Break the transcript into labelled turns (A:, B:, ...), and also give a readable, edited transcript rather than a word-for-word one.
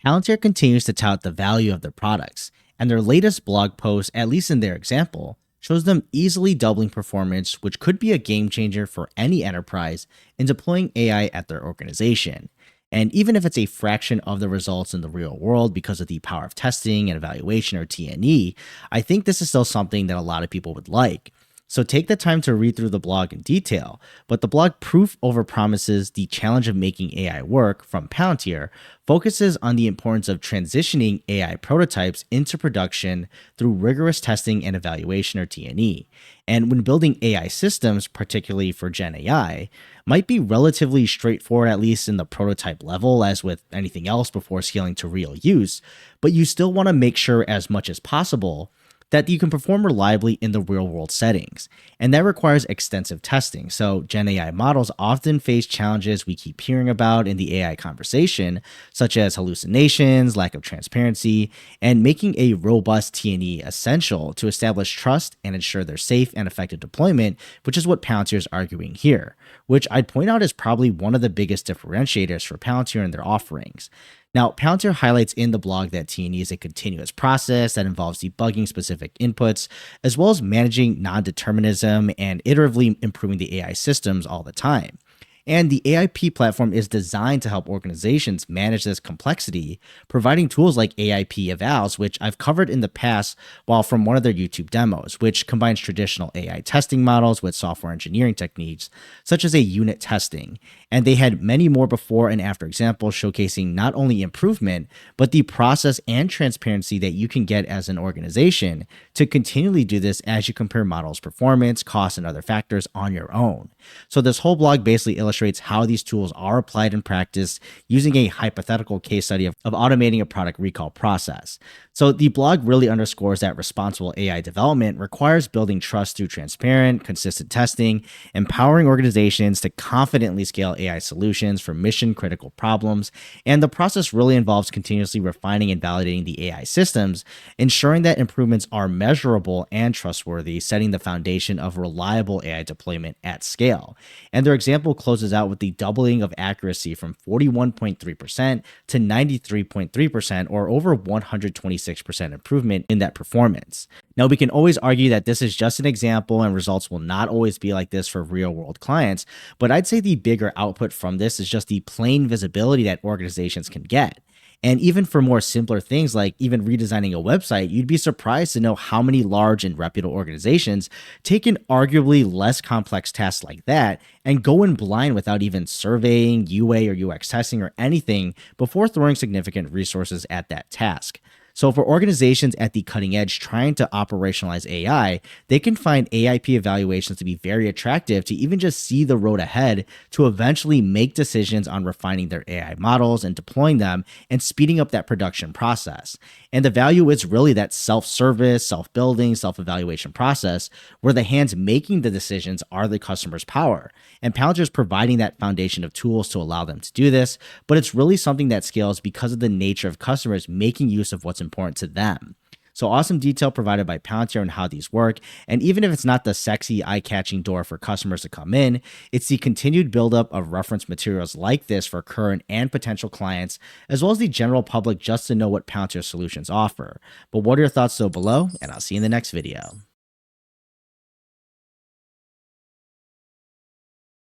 A: Palantir continues to tout the value of their products, and their latest blog post, at least in their example, shows them easily doubling performance, which could be a game changer for any enterprise in deploying AI at their organization. And even if it's a fraction of the results in the real world because of the power of testing and evaluation or T&E, I think this is still something that a lot of people would like. So take the time to read through the blog in detail, but the blog proof over promises the challenge of making AI work from Palantir focuses on the importance of transitioning AI prototypes into production through rigorous testing and evaluation or T&E. And when building AI systems, particularly for Gen AI, might be relatively straightforward, at least in the prototype level, as with anything else before scaling to real use, but you still want to make sure as much as possible that you can perform reliably in the real world settings. And that requires extensive testing. So Gen AI models often face challenges we keep hearing about in the AI conversation, such as hallucinations, lack of transparency, and making a robust T&E essential to establish trust and ensure their safe and effective deployment, which is what Palantir is arguing here, which I'd point out is probably one of the biggest differentiators for Palantir and their offerings. Now, Palantir highlights in the blog that T&E is a continuous process that involves debugging specific inputs, as well as managing non-determinism and iteratively improving the AI systems all the time. And the AIP platform is designed to help organizations manage this complexity, providing tools like AIP evals, which I've covered in the past while from one of their YouTube demos, which combines traditional AI testing models with software engineering techniques, such as a unit testing. And they had many more before and after examples showcasing not only improvement, but the process and transparency that you can get as an organization to continually do this as you compare models' performance, costs, and other factors on your own. So this whole blog basically illustrates how these tools are applied in practice using a hypothetical case study of automating a product recall process. So the blog really underscores that responsible AI development requires building trust through transparent, consistent testing, empowering organizations to confidently scale AI solutions for mission-critical problems, and the process really involves continuously refining and validating the AI systems, ensuring that improvements are measurable and trustworthy, setting the foundation of reliable AI deployment at scale. And their example closes out with the doubling of accuracy from 41.3% to 93.3%, or over 126% improvement in that performance. Now, we can always argue that this is just an example and results will not always be like this for real world clients, but I'd say the bigger output from this is just the plain visibility that organizations can get. And even for more simpler things like even redesigning a website, you'd be surprised to know how many large and reputable organizations take an arguably less complex task like that and go in blind without even surveying, UA or UX testing or anything before throwing significant resources at that task. So for organizations at the cutting edge trying to operationalize AI, they can find AIP evaluations to be very attractive to even just see the road ahead to eventually make decisions on refining their AI models and deploying them and speeding up that production process. And the value is really that self-service, self-building, self-evaluation process where the hands making the decisions are the customer's power. And Palantir is providing that foundation of tools to allow them to do this, but it's really something that scales because of the nature of customers making use of what's important to them. So awesome detail provided by Palantir on how these work. And even if it's not the sexy, eye-catching door for customers to come in, it's the continued buildup of reference materials like this for current and potential clients, as well as the general public just to know what Palantir solutions offer. But what are your thoughts below? And I'll see you in the next video.